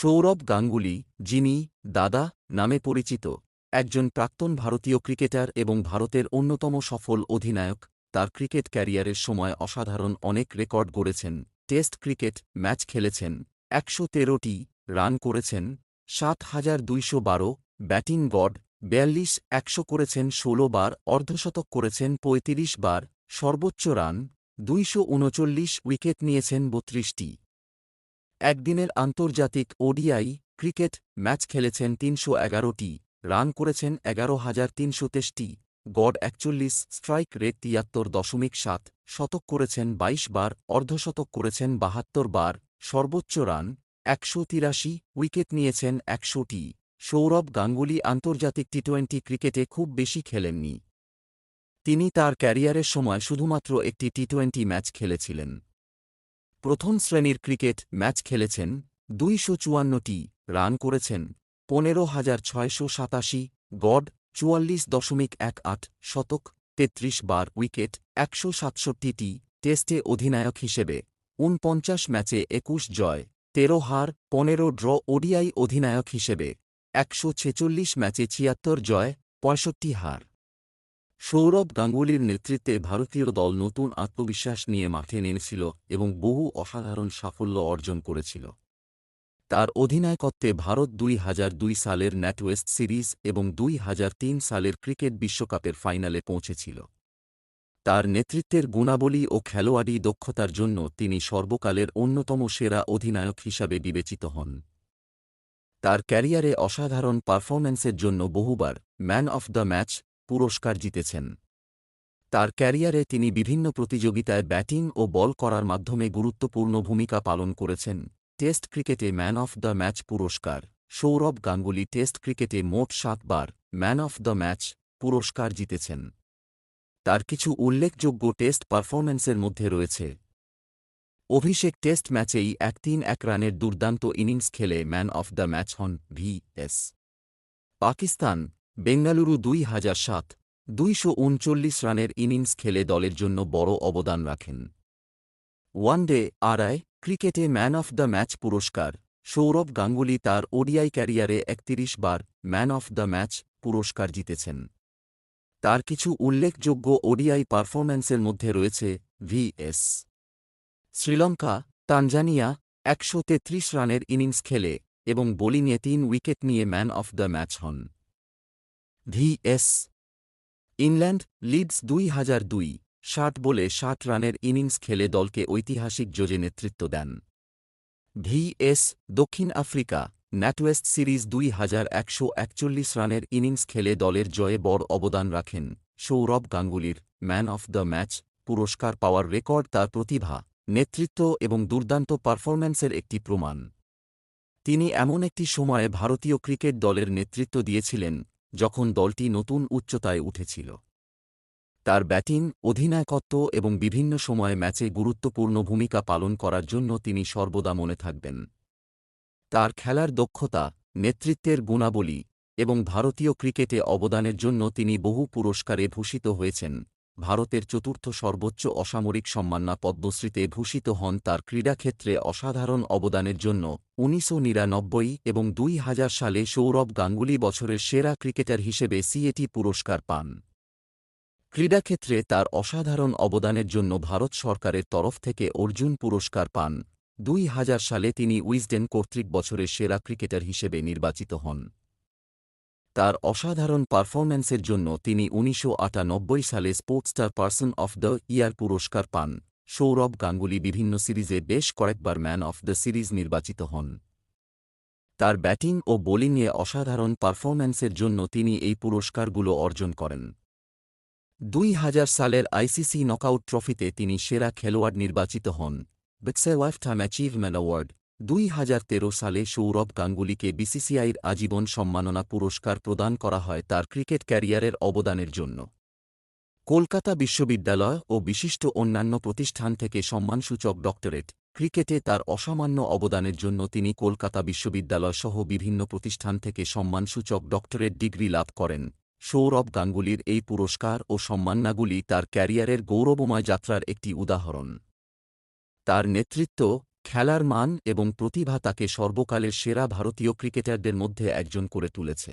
সৌরভ গাঙ্গুলী, যিনি দাদা নামে পরিচিত, একজন প্রাক্তন ভারতীয় ক্রিকেটার এবং ভারতের অন্যতম সফল অধিনায়ক, তার ক্রিকেট ক্যারিয়ারের সময় অসাধারণ অনেক রেকর্ড গড়েছেন। টেস্ট ক্রিকেট ম্যাচ খেলেছেন, ১১৩টি রান করেছেন, ৭,২১২ ব্যাটিং গড়, ৪২, ১০০ করেছেন ১৬ বার, অর্ধশতক করেছেন ৩৫ বার, সর্বোচ্চ রান ২৩৯, উইকেট নিয়েছেন ৩২টি। একদিনের আন্তর্জাতিক ওডিআই ক্রিকেট ম্যাচ খেলেছেন ৩১১টি, রান করেছেন ১১,৩২৩টি, গড় ৪১, স্ট্রাইক রেট ৭৩.৭, শতক করেছেন ২২ বার, অর্ধশতক করেছেন ৭২ বার, সর্বোচ্চ রান ১৮৩, উইকেট নিয়েছেন ১০০টি। সৌরভ গাঙ্গুলী আন্তর্জাতিক টি-২০ ক্রিকেটে খুব বেশি খেলেননি। তিনি তার ক্যারিয়ারের সময় শুধুমাত্র একটি টি-২০ ম্যাচ খেলেছিলেন। প্রথম শ্রেণীর ক্রিকেট ম্যাচ খেলেছেন, ২৫৪টি রান করেছেন, ১৫,৬৮৭, গড় ৪৪.১৮, শতক ৩৩ বার, উইকেট ১৬৭টি। টেস্টে অধিনায়ক হিসেবে ৪৯ ম্যাচে ২১ জয়, ১৩ হার, ১৫ ড্র। ওডিআই অধিনায়ক হিসেবে ১৪৬ ম্যাচে ৭৬ জয়, ৬৫ হার। সৌরভ গাঙ্গুলীর নেতৃত্বে ভারতীয় দল নতুন আত্মবিশ্বাস নিয়ে মাঠে নেমেছিল এবং বহু অসাধারণ সাফল্য অর্জন করেছিল। তার অধিনায়কত্বে ভারত ২০০২ সালের ন্যাটওয়েস্ট সিরিজ এবং ২০০৩ সালের ক্রিকেট বিশ্বকাপের ফাইনালে পৌঁছেছিল। তার নেতৃত্বের গুণাবলী ও খেলোয়াড়ি দক্ষতার জন্য তিনি সর্বকালের অন্যতম সেরা অধিনায়ক হিসাবে বিবেচিত হন। তার ক্যারিয়ারে অসাধারণ পারফরম্যান্সের জন্য বহুবার ম্যান অফ দ্য ম্যাচ পুরস্কার জিতেছেন। তার ক্যারিয়ারে তিনি বিভিন্ন প্রতিযোগিতায় ব্যাটিং ও বল করার মাধ্যমে গুরুত্বপূর্ণ ভূমিকা পালন করেছেন। টেস্ট ক্রিকেটে ম্যান অফ দ্য ম্যাচ পুরস্কার। সৌরভ গাঙ্গুলী টেস্ট ক্রিকেটে মোট ৭ বার ম্যান অফ দ্য ম্যাচ পুরস্কার জিতেছেন। তার কিছু উল্লেখযোগ্য টেস্ট পারফরম্যান্সের মধ্যে রয়েছে: অভিষেক টেস্ট ম্যাচেই ১৩১ রানের দুর্দান্ত ইনিংস খেলে ম্যান অফ দ্য ম্যাচ হন ভি.এস. পাকিস্তান, বেঙ্গালুরু ২০০৭, ২৩৯ রানের ইনিংস খেলে দলের জন্য বড় অবদান রাখেন। ওয়ানডে আরআই ক্রিকেটে ম্যান অফ দ্য ম্যাচ পুরস্কার। সৌরভ গাঙ্গুলী তার ওডিআই ক্যারিয়ারে ৩১ বার ম্যান অফ দ্য ম্যাচ পুরস্কার জিতেছেন। তার কিছু উল্লেখযোগ্য ওডিআই পারফরম্যান্সের মধ্যে রয়েছে: ভি.এস. শ্রীলঙ্কা, তানজানিয়া ১৩৩ রানের ইনিংস খেলে এবং বোলিংয়ে ৩ উইকেট নিয়ে ম্যান অফ দ্য ম্যাচ হন। ভি.এস. ইংল্যান্ড, লিডস ২০০২, ৬০ বলে ৬০ রানের ইনিংস খেলে দলকে ঐতিহাসিক জয়ে নেতৃত্ব দেন। ভি.এস. দক্ষিণ আফ্রিকা, ন্যাটওয়েস্ট সিরিজ ২১৪১ রানের ইনিংস খেলে দলের জয়ে বড় অবদান রাখেন। সৌরভ গাঙ্গুলীর ম্যান অফ দ্য ম্যাচ পুরস্কার পাওয়ার রেকর্ড তার প্রতিভা, নেতৃত্ব এবং দুর্দান্ত পারফরম্যান্সের একটি প্রমাণ। তিনি এমন একটি সময়ে ভারতীয় ক্রিকেট দলের নেতৃত্ব দিয়েছিলেন যখন দলটি নতুন উচ্চতায় উঠেছিল। তার ব্যাটিং, অধিনায়কত্ব এবং বিভিন্ন সময়ে ম্যাচে গুরুত্বপূর্ণ ভূমিকা পালন করার জন্য তিনি সর্বদা মনে থাকবেন। তার খেলার দক্ষতা, নেতৃত্বের গুণাবলী এবং ভারতীয় ক্রিকেটে অবদানের জন্য তিনি বহু পুরস্কারে ভূষিত হয়েছেন। ভারতের চতুর্থ সর্বোচ্চ অসামরিক সম্মাননা পদ্মশ্রীতে ভূষিত হন তার ক্রীড়াক্ষেত্রে অসাধারণ অবদানের জন্য। ১৯৯৯ এবং ২০০০ সালে সৌরভ গাঙ্গুলী বছরের সেরা ক্রিকেটার হিসেবে সিএটি পুরস্কার পান। ক্রীড়াক্ষেত্রে তার অসাধারণ অবদানের জন্য ভারত সরকারের তরফ থেকে অর্জুন পুরস্কার পান। ২০০০ সালে তিনি উইজডেন কর্তৃক বছরের সেরা ক্রিকেটার হিসেবে নির্বাচিত হন। তার অসাধারণ পারফরম্যান্সের জন্য তিনি ১৯৯৮ সালে স্পোর্টস্টার পারসন অফ দ্য ইয়ার পুরস্কার পান। সৌরভ গাঙ্গুলী বিভিন্ন সিরিজে বেশ কয়েকবার ম্যান অফ দ্য সিরিজ নির্বাচিত হন। তার ব্যাটিং ও বোলিংয়ে অসাধারণ পারফরম্যান্সের জন্য তিনি এই পুরস্কারগুলো অর্জন করেন। ২০০০ সালের আইসিসি নকআউট ট্রফিতে তিনি সেরা খেলোয়াড় নির্বাচিত হন। বেক্সে ওয়াইফটাইম অ্যাচিভমেন্ট অ্যাওয়ার্ড। ২০১৩ সালে সৌরভ গাঙ্গুলীকে বিসিসিআইর আজীবন সম্মাননা পুরস্কার প্রদান করা হয় তার ক্রিকেট ক্যারিয়ারের অবদানের জন্য। কলকাতা বিশ্ববিদ্যালয় ও বিশিষ্ট অন্যান্য প্রতিষ্ঠান থেকে সম্মানসূচক ডক্টরেট। ক্রিকেটে তার অসামান্য অবদানের জন্য তিনি কলকাতা বিশ্ববিদ্যালয় সহ বিভিন্ন প্রতিষ্ঠান থেকে সম্মানসূচক ডক্টরেট ডিগ্রি লাভ করেন। সৌরভ গাঙ্গুলীর এই পুরস্কার ও সম্মাননাগুলি তার ক্যারিয়ারের গৌরবময় যাত্রার একটি উদাহরণ। তার নেতৃত্ব, খেলার মান এবং প্রতিভা তাকে সর্বকালের সেরা ভারতীয় ক্রিকেটারদের মধ্যে একজন করে তুলেছে।